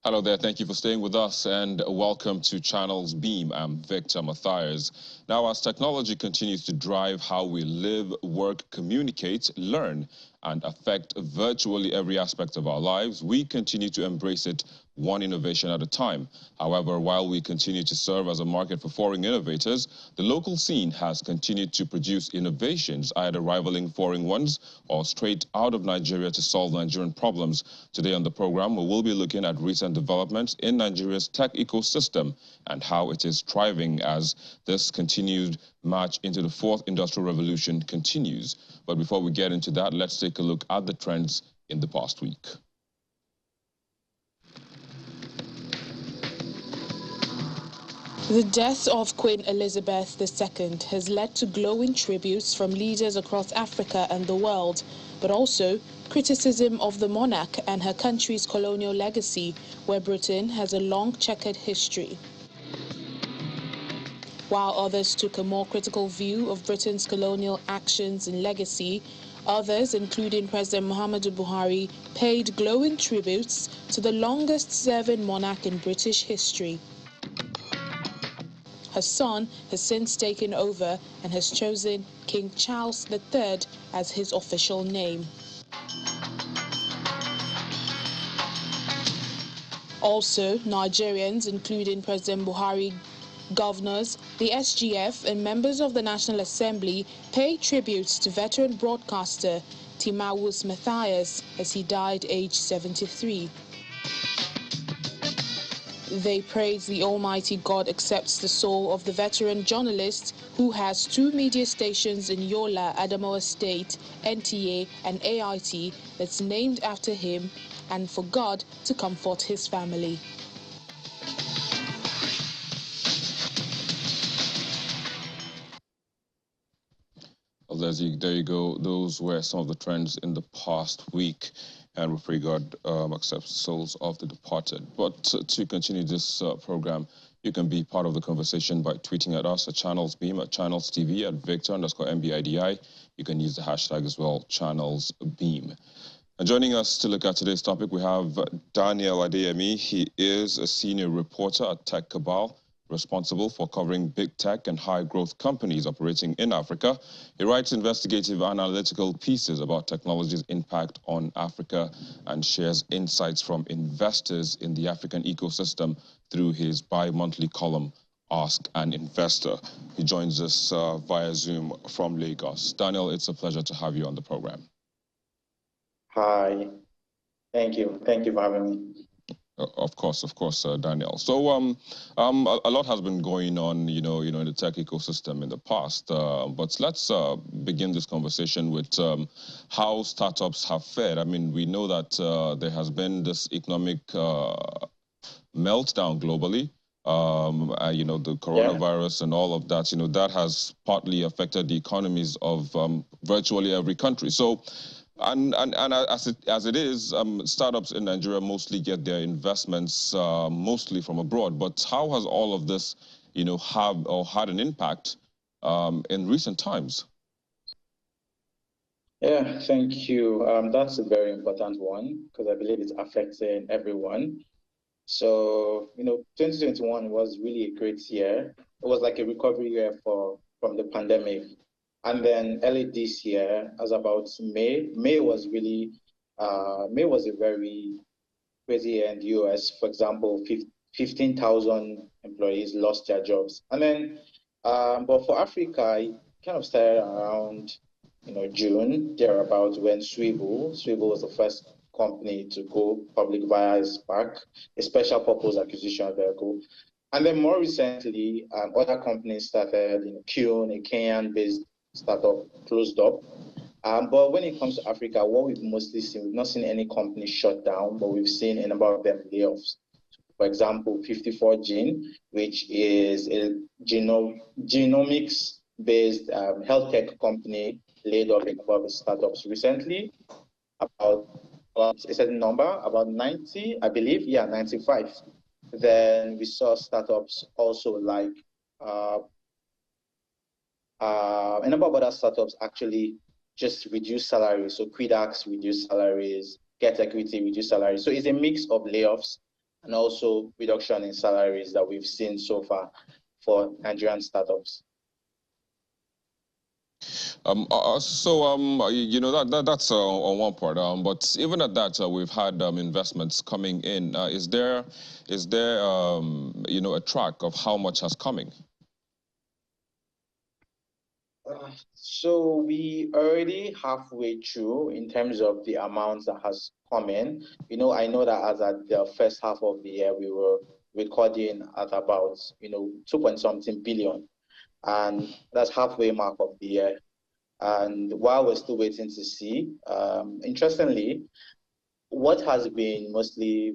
Hello there, thank you for staying with us and welcome to Channels Beam. I'm Victor Matthias. Now, as technology continues to drive how we live, work, communicate, learn, and affect virtually every aspect of our lives, we continue to embrace it one innovation at a time. However, while we continue to serve as a market for foreign innovators, the local scene has continued to produce innovations, either rivaling foreign ones or straight out of Nigeria to solve Nigerian problems. Today on the program, we will be looking at recent developments in Nigeria's tech ecosystem and how it is thriving as this continued march into the fourth industrial revolution continues. But before we get into that, let's take a look at the trends in the past week. The death of Queen Elizabeth II has led to glowing tributes from leaders across Africa and the world, but also criticism of the monarch and her country's colonial legacy, where Britain has a long checkered history. While others took a more critical view of Britain's colonial actions and legacy, others, including President Muhammadu Buhari, paid glowing tributes to the longest-serving monarch in British history. Her son has since taken over and has chosen King Charles III as his official name. Also, Nigerians, including President Buhari, governors, the SGF, and members of the National Assembly, paid tributes to veteran broadcaster Timawus Matthias as he died aged 73. They praise the Almighty God accepts the soul of the veteran journalist who has 2 media stations in Yola, Adamawa State, NTA and AIT that's named after him, and for God to comfort his family. Well, there you go. Those were some of the trends in the past week. And with regard, accept souls of the departed. But to continue this program, you can be part of the conversation by tweeting at us at Channels Beam, at Channels TV, at Victor_MBIDI. You can use the hashtag as well, Channels Beam. And joining us to look at today's topic, we have Daniel Adeyemi. He is a senior reporter at Tech Cabal, responsible for covering big tech and high-growth companies operating in Africa. He writes investigative analytical pieces about technology's impact on Africa and shares insights from investors in the African ecosystem through his bi-monthly column, Ask an Investor. He joins us via Zoom from Lagos. Daniel, it's a pleasure to have you on the program. Hi, thank you for having me. Of course, Daniel. So, a lot has been going on, in the tech ecosystem in the past. But let's begin this conversation with how startups have fared. I mean, we know that there has been this economic meltdown globally. The coronavirus and all of that. That has partly affected the economies of virtually every country. So. And as it is, startups in Nigeria mostly get their investments mostly from abroad. But how has all of this, had an impact in recent times? Yeah, thank you. That's a very important one because I believe it's affecting everyone. So, 2021 was really a great year. It was like a recovery year from the pandemic. And then early this year, as about May was a very crazy year in the US. For example, 15,000 employees lost their jobs. And then, but for Africa, it kind of started around, June, thereabouts, when Swivel was the first company to go public via SPAC, a special purpose acquisition vehicle. And then more recently, other companies started, Kuhn, a Kenyan-based startup, closed up. But when it comes to Africa, what we've mostly seen, we've not seen any company shut down, but we've seen a number of them layoffs. For example, 54Gene, which is a genomics-based health tech company, laid off a number of startups recently, about a certain number, about 90, I believe, 95. Then we saw startups also like a number of other startups actually just reduce salaries. So Quidax reduce salaries, Get Equity reduce salaries. So it's a mix of layoffs and also reduction in salaries that we've seen so far for Nigerian startups. That's on one part. But even at that, we've had investments coming in. Is there a track of how much has coming? So we already halfway through in terms of the amount that has come in. I know that as at the first half of the year, we were recording at about 2 point something billion, and that's halfway mark of the year. And while we're still waiting to see, interestingly, what has been mostly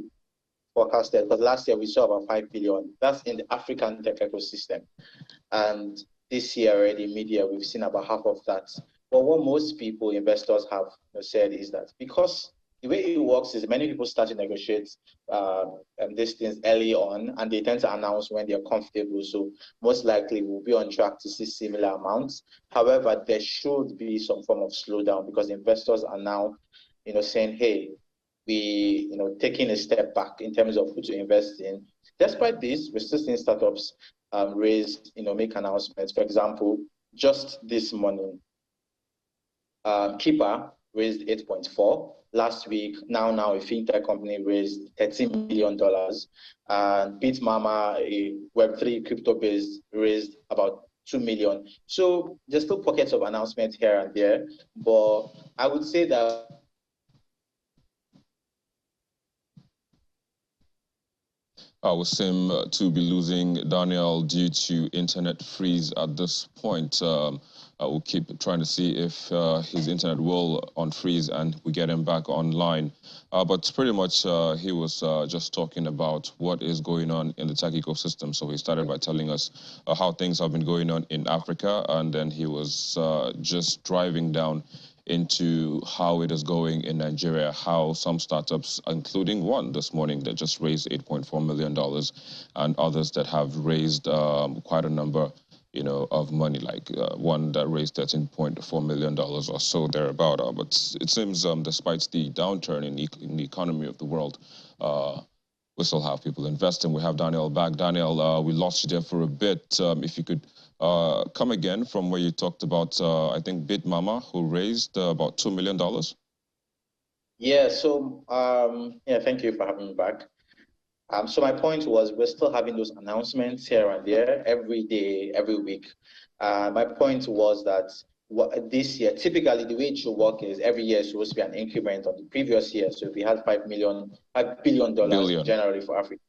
forecasted, because last year we saw about 5 billion, that's in the African tech ecosystem. And this year already, media, we've seen about half of that. But what most people, investors, have said is that because the way it works is many people start to negotiate these things early on, and they tend to announce when they're comfortable. So most likely we'll be on track to see similar amounts. However, there should be some form of slowdown because investors are now, saying, hey, we, taking a step back in terms of who to invest in. Despite this, we're still seeing startups raise, make announcements. For example, just this morning, Keeper raised 8.4. Last week, now a fintech company raised $13 million. And Bitmama, a Web3 crypto-based, raised about 2 million. So there's still pockets of announcements here and there, but I would say that We seem to be losing Daniel due to internet freeze at this point. We'll keep trying to see if his internet will unfreeze and we get him back online. But pretty much he was just talking about what is going on in the tech ecosystem. So he started by telling us how things have been going on in Africa, and then he was just driving down into how it is going in Nigeria, how some startups, including one this morning that just raised $8.4 million, and others that have raised quite a number, of money, like one that raised $13.4 million or so thereabout. But it seems, despite the downturn in the economy of the world, we still have people investing. We have Daniel back. Daniel, we lost you there for a bit. If you could come again from where you talked about, I think, Bitmama, who raised about $2 million. Yeah, so thank you for having me back. So my point was we're still having those announcements here and there every day, every week. My point was that this year, typically the way it should work is every year is supposed to be an increment of the previous year. So if we had $5 billion generally for Africa,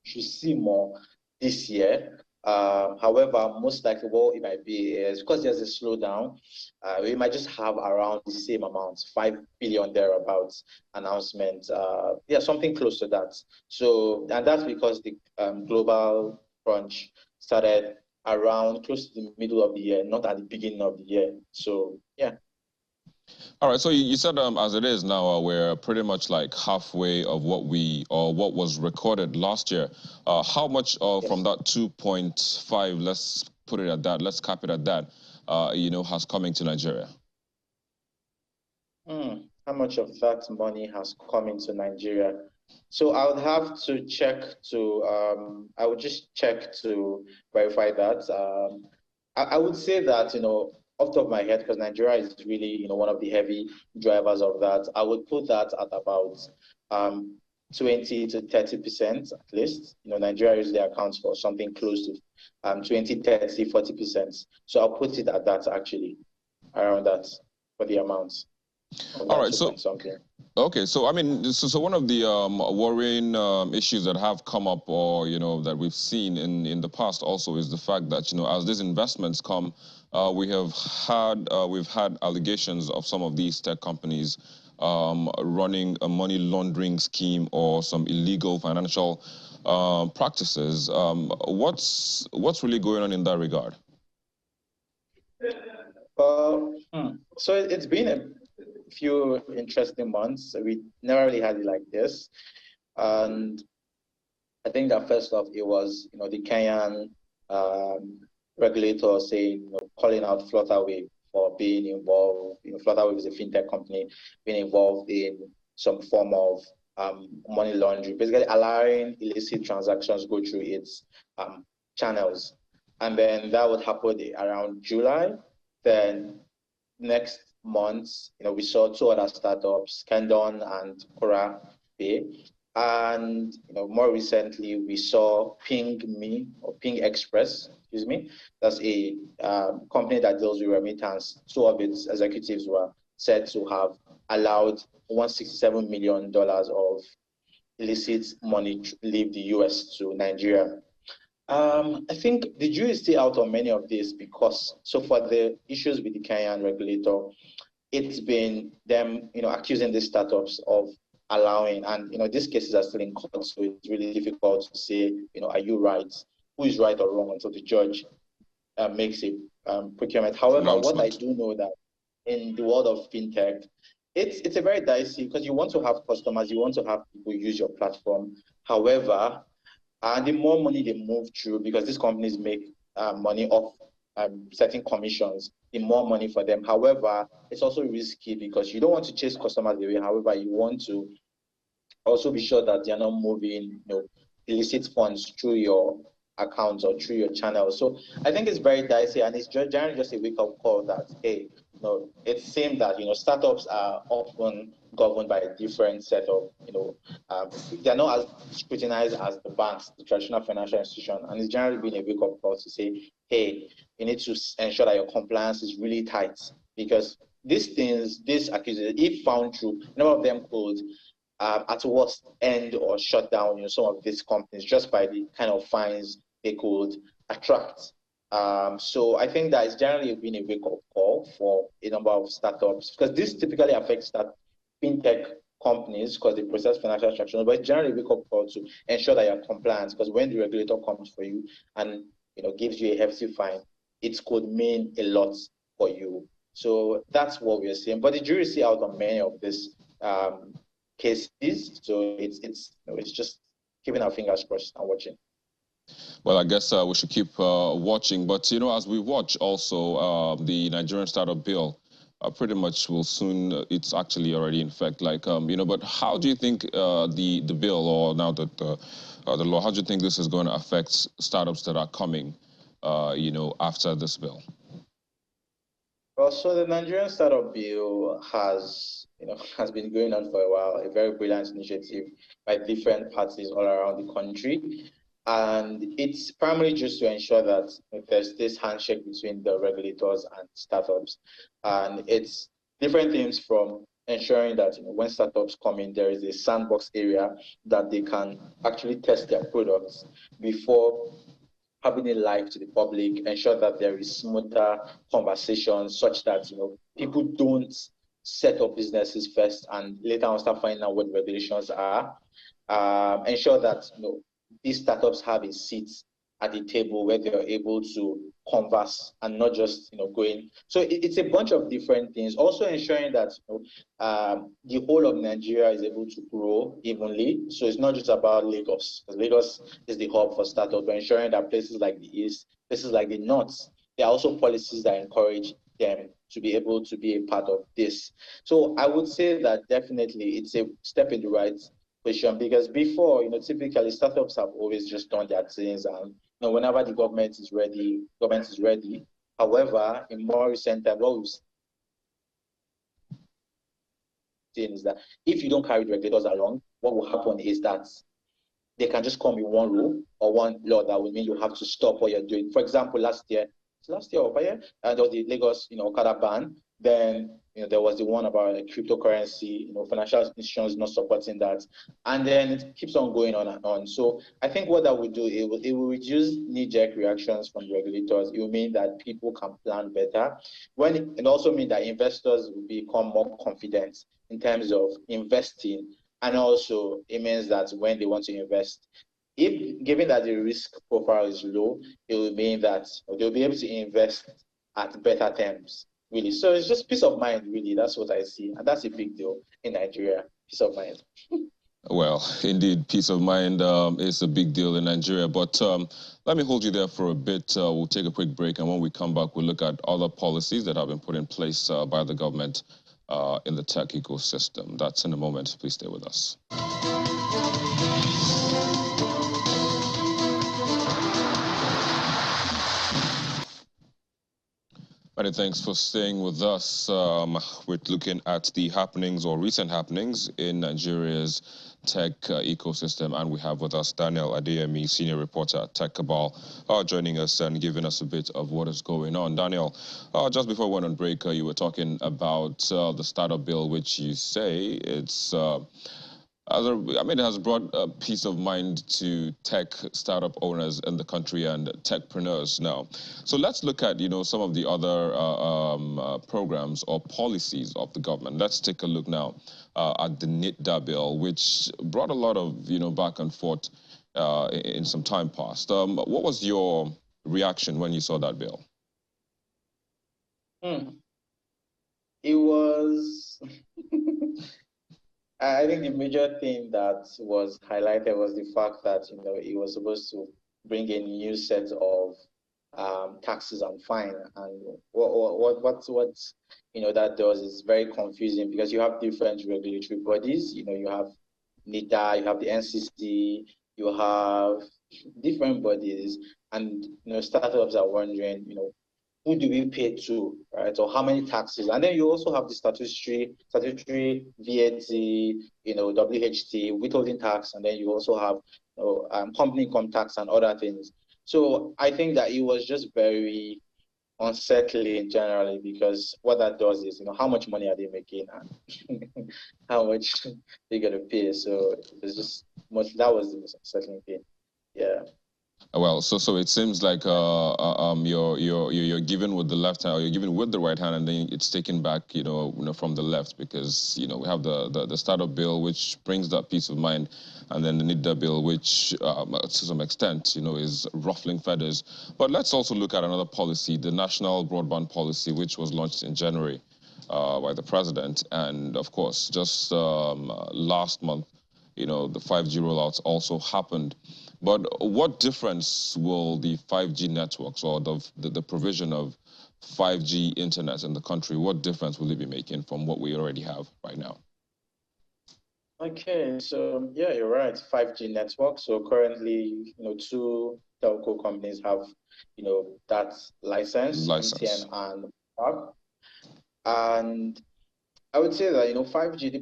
we should see more this year. However, most likely what it might be is because there's a slowdown, we might just have around the same amount, 5 billion thereabouts announcement. Something close to that. So, and that's because the global crunch started around close to the middle of the year, not at the beginning of the year. So, yeah. All right, so you said as it is now, we're pretty much like halfway of what was recorded last year. How much from that 2.5, let's put it at that, let's cap it at that, has come into Nigeria? How much of that money has come into Nigeria? So I would have to check to, I would just check to verify that. I would say that, off the top of my head, because Nigeria is really, one of the heavy drivers of that, I would put that at about 20 to 30% at least. Nigeria usually accounts for something close to 20, 30, 40%. So I'll put it at that actually, around that for the amounts. All right, so okay, so I mean, so one of the worrying issues that have come up, or that we've seen in the past, also is the fact that as these investments come, we've had allegations of some of these tech companies running a money laundering scheme or some illegal financial practices. What's really going on in that regard? So it's been a few interesting months. We never really had it like this. And I think that first off, it was, the Kenyan regulator saying, calling out Flutterwave for being involved. Flutterwave is a fintech company, being involved in some form of money laundering, basically allowing illicit transactions go through its channels. And then that would happen around July. Then next month, we saw two other startups, Kendon and Kora Pay. And more recently, we saw Ping Express, excuse me. That's a company that deals with remittance. Two of its executives were said to have allowed $167 million of illicit money to leave the US to Nigeria. I think the jury is still out on many of these because so for the issues with the Kenyan regulator, it's been them, accusing these startups of allowing, and these cases are still in court, so it's really difficult to say, are you right? Who is right or wrong until the judge makes a procurement. However, what I do know that in the world of fintech, it's a very dicey because you want to have customers, you want to have people use your platform. However, the more money they move through, because these companies make money off certain commissions, the more money for them. However, it's also risky because you don't want to chase customers away. However, you want to also be sure that they're not moving, illicit funds through your accounts or through your channel. So I think it's very dicey, and it's generally just a wake-up call that, hey, it seems that startups are often governed by a different set of they're not as scrutinized as the banks, the traditional financial institution, and it's generally been a wake-up call to say, hey, you need to ensure that your compliance is really tight, because these accusations, if found true, none of them could at worst end or shut down some of these companies just by the kind of fines they could attract. So I think that it's generally been a wake-up call for a number of startups, because this typically affects fintech companies because they process financial transactions, but it's generally a wake-up call to ensure that you're compliant, because when the regulator comes for you and gives you a hefty fine, it could mean a lot for you. So that's what we're seeing. But the jury is still out on many of these cases, so it's just keeping our fingers crossed and watching. Well, I guess we should keep watching. But, as we watch also, the Nigerian startup bill pretty much will soon, it's actually already in effect. But how do you think the bill, or now that the law, how do you think this is going to affect startups that are coming, after this bill? Well, so the Nigerian startup bill has been going on for a while, a very brilliant initiative by different parties all around the country. And it's primarily just to ensure that there's this handshake between the regulators and startups. And it's different things from ensuring that when startups come in, there is a sandbox area that they can actually test their products before having it live to the public, ensure that there is smoother conversations such that people don't set up businesses first and later on start finding out what the regulations are. Ensure that these startups have a seat at the table where they're able to converse and not just going. So it's a bunch of different things. Also ensuring that the whole of Nigeria is able to grow evenly. So it's not just about Lagos, because Lagos is the hub for startups, but ensuring that places like the East, places like the North, there are also policies that encourage them to be able to be a part of this. So I would say that definitely it's a step in the right position, because before, typically startups have always just done their things, and whenever the government is ready. However, in more recent times, what we've seen is that if you don't carry the regulators along, what will happen is that they can just come with one rule or one law that will mean you have to stop what you're doing. For example, last year or there was the Lagos, Okada ban. Then there was the one about cryptocurrency, financial institutions not supporting that, and then it keeps on going on and on. So I think what that will do, it will reduce knee-jerk reactions from the regulators. It will mean that people can plan better. It also means that investors will become more confident in terms of investing, and also it means that when they want to invest, given that the risk profile is low, it will mean that they'll be able to invest at better terms. Really. So it's just peace of mind, really. That's what I see. And that's a big deal in Nigeria, peace of mind. Well, indeed, peace of mind is a big deal in Nigeria. But let me hold you there for a bit. We'll take a quick break. And when we come back, we'll look at other policies that have been put in place by the government in the tech ecosystem. That's in a moment. Please stay with us. Many thanks for staying with us. We're looking at the happenings or recent happenings in Nigeria's tech ecosystem, and we have with us Daniel Adeyemi, senior reporter at Tech Cabal, joining us and giving us a bit of what is going on. Daniel, just before we went on break, you were talking about the startup bill, which you say it's it has brought peace of mind to tech startup owners in the country and techpreneurs now. So let's look at, some of the other programs or policies of the government. Let's take a look now at the NITDA bill, which brought a lot of, back and forth in some time past. What was your reaction when you saw that bill? It was I think the major thing that was highlighted was the fact that it was supposed to bring a new set of taxes and fine, and what that does is very confusing because you have different regulatory bodies. You have NIDA, you have the NCC, you have different bodies, and startups are wondering, who do we pay to, right? Or how many taxes? And then you also have the statutory VAT, WHT, withholding tax, and then you also have company income tax and other things. So I think that it was just very unsettling generally, because what that does is, how much money are they making and how much they're gonna pay. So it's just that was the most unsettling thing. Yeah. Well, so it seems like you're giving with the left hand, or you're giving with the right hand, and then it's taken back, from the left, because we have the startup bill, which brings that peace of mind, and then the NIDA bill, which to some extent, is ruffling feathers. But let's also look at another policy, the national broadband policy, which was launched in January by the president, and of course, just last month, the 5G rollouts also happened. But what difference will the 5G networks or the provision of 5G internet in the country, what difference will it be making from what we already have right now? Okay, so yeah, you're right, 5G network. So currently, two telco companies have, that license. MTN and Spark. And I would say that, 5G,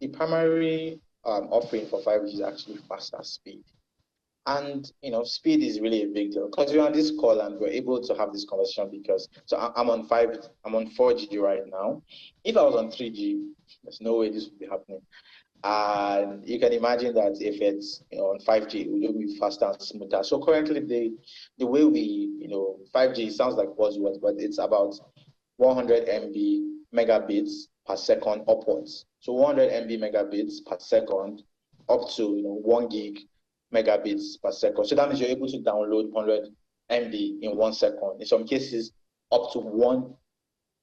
the primary offering for 5G is actually faster speed. And speed is really a big deal, because we're on this call and we're able to have this conversation because I'm on 4G right now. If I was on 3G, there's no way this would be happening. And you can imagine that if it's on 5G, it will be faster and smoother. So currently the way we 5G sounds like buzzwords, but it's about 100 MB megabits per second upwards. So 100 MB megabits per second up to 1 gig megabits per second. So that means you're able to download 100 MB in 1 second. In some cases, up to 1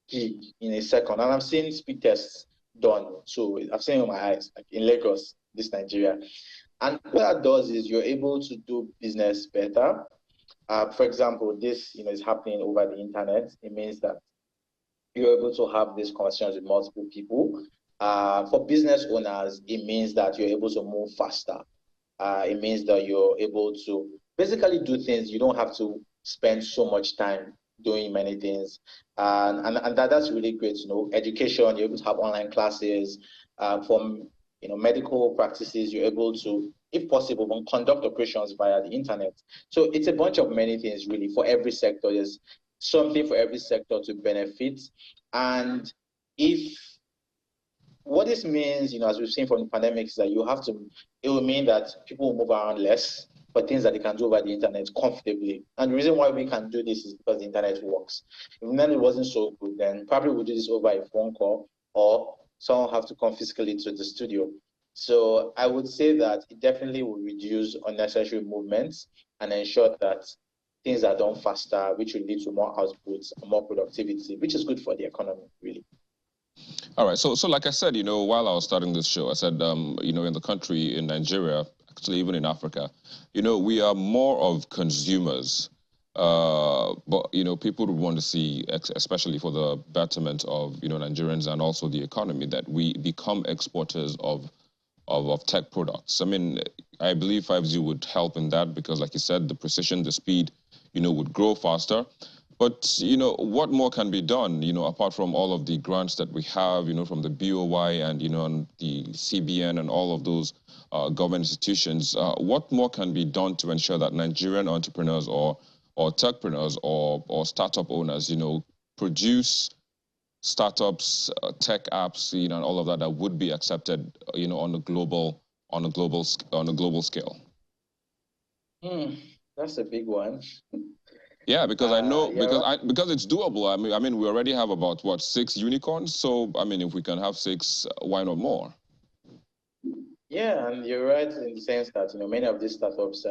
gig in a second. And I'm seeing speed tests done. So I've seen it with my eyes, like in Lagos, this Nigeria. And what that does is you're able to do business better. For example, this is happening over the internet. It means that you're able to have these conversations with multiple people. For business owners, it means that you're able to move faster. It means that you're able to basically do things. You don't have to spend so much time doing many things. And that's really great. Education, you're able to have online classes. From medical practices, you're able to, if possible, conduct operations via the internet. So it's a bunch of many things really for every sector. There's something for every sector to benefit. And what this means, as we've seen from the pandemic, is that it will mean that people will move around less for things that they can do over the internet comfortably. And the reason why we can do this is because the internet works. If the internet wasn't so good, then probably we'll do this over a phone call, or someone have to come physically to the studio. So I would say that it definitely will reduce unnecessary movements and ensure that things are done faster, which will lead to more outputs and more productivity, which is good for the economy, really. All right. So like I said, while I was starting this show, I said, in the country, in Nigeria, actually even in Africa, we are more of consumers But people would want to see, especially for the betterment of Nigerians and also the economy, that we become exporters of tech products. I mean, I believe 5G would help in that because, like you said, the precision, the speed, would grow faster. But what more can be done? Apart from all of the grants that we have, from the BOY and and the CBN and all of those government institutions, what more can be done to ensure that Nigerian entrepreneurs or techpreneurs or startup owners, produce startups, tech apps, and all of that would be accepted, on a global scale. That's a big one. Yeah, because I know yeah, because it's doable. I mean, we already have about 6 unicorns. So I mean, if we can have 6, why not more? Yeah, and you're right in the sense that many of these startups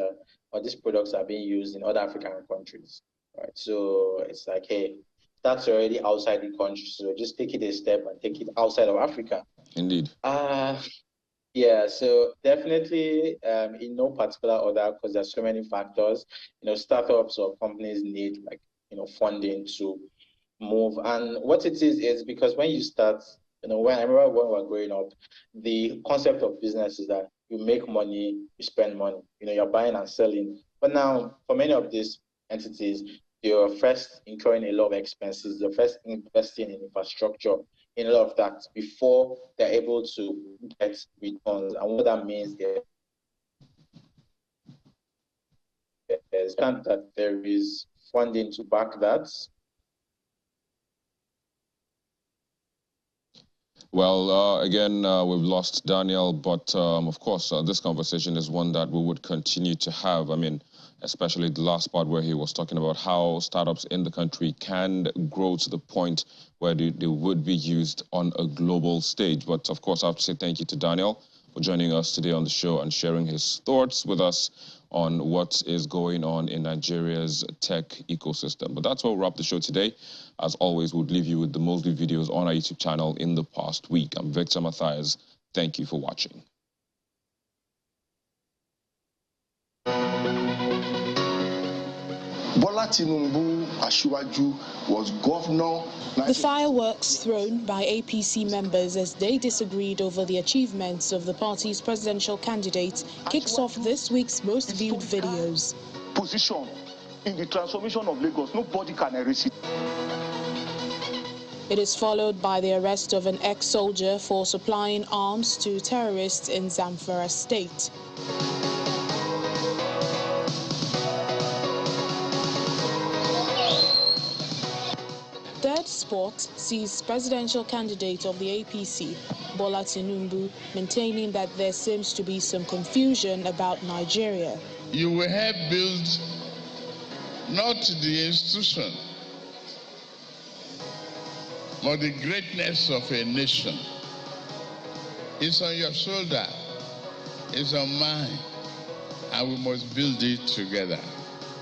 or these products are being used in other African countries, right? So it's like, hey, that's already outside the country, so just take it a step and take it outside of Africa. Indeed. Yeah, so definitely in no particular order, because there's so many factors. Startups or companies need like funding to move. And what it is because when you start, when I remember when we were growing up, the concept of business is that you make money, you spend money. You're buying and selling. But now, for many of these entities, you're first incurring a lot of expenses. You're first investing in infrastructure, in a lot of that before they're able to get returns. And what that means is that there is funding to back that. Well, again, we've lost Daniel, but of course, this conversation is one that we would continue to have. I mean, especially the last part where he was talking about how startups in the country can grow to the point where they would be used on a global stage. But of course, I have to say thank you to Daniel for joining us today on the show and sharing his thoughts with us on what is going on in Nigeria's tech ecosystem. But that's where we'll wrap the show today. As always, we'll leave you with the most viewed videos on our YouTube channel in the past week. I'm Victor Matthias. Thank you for watching. Bola Tinubu Asiwaju was governor. The fireworks thrown by APC members as they disagreed over the achievements of the party's presidential candidate kicks off this week's most viewed videos. Position in the transformation of Lagos, nobody can erase it. It is followed by the arrest of an ex-soldier for supplying arms to terrorists in Zamfara state. Third Sport sees presidential candidate of the APC, Bola Tinubu, maintaining that there seems to be some confusion about Nigeria. You will help build not the institution, but the greatness of a nation. It's on your shoulder, it's on mine, and we must build it together.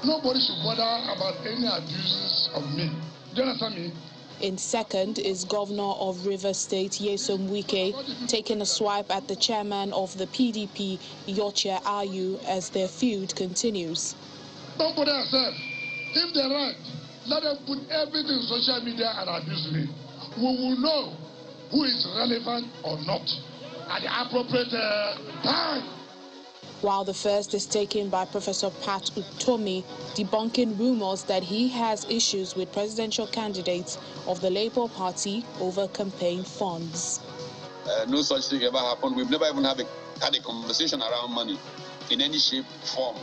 Nobody should bother about any abuses of me. Do you understand me? In second is Governor of Rivers State, Nyesom Wike, taking a swipe at the chairman of the PDP, Yochia Ayu, as their feud continues. Don't bother yourself. If they're right, let them put everything in social media and abuse me. We will know who is relevant or not at the appropriate time. While the first is taken by Professor Pat Utomi, debunking rumors that he has issues with presidential candidates of the Labour Party over campaign funds. No such thing ever happened. We've never even had a conversation around money in any shape, form.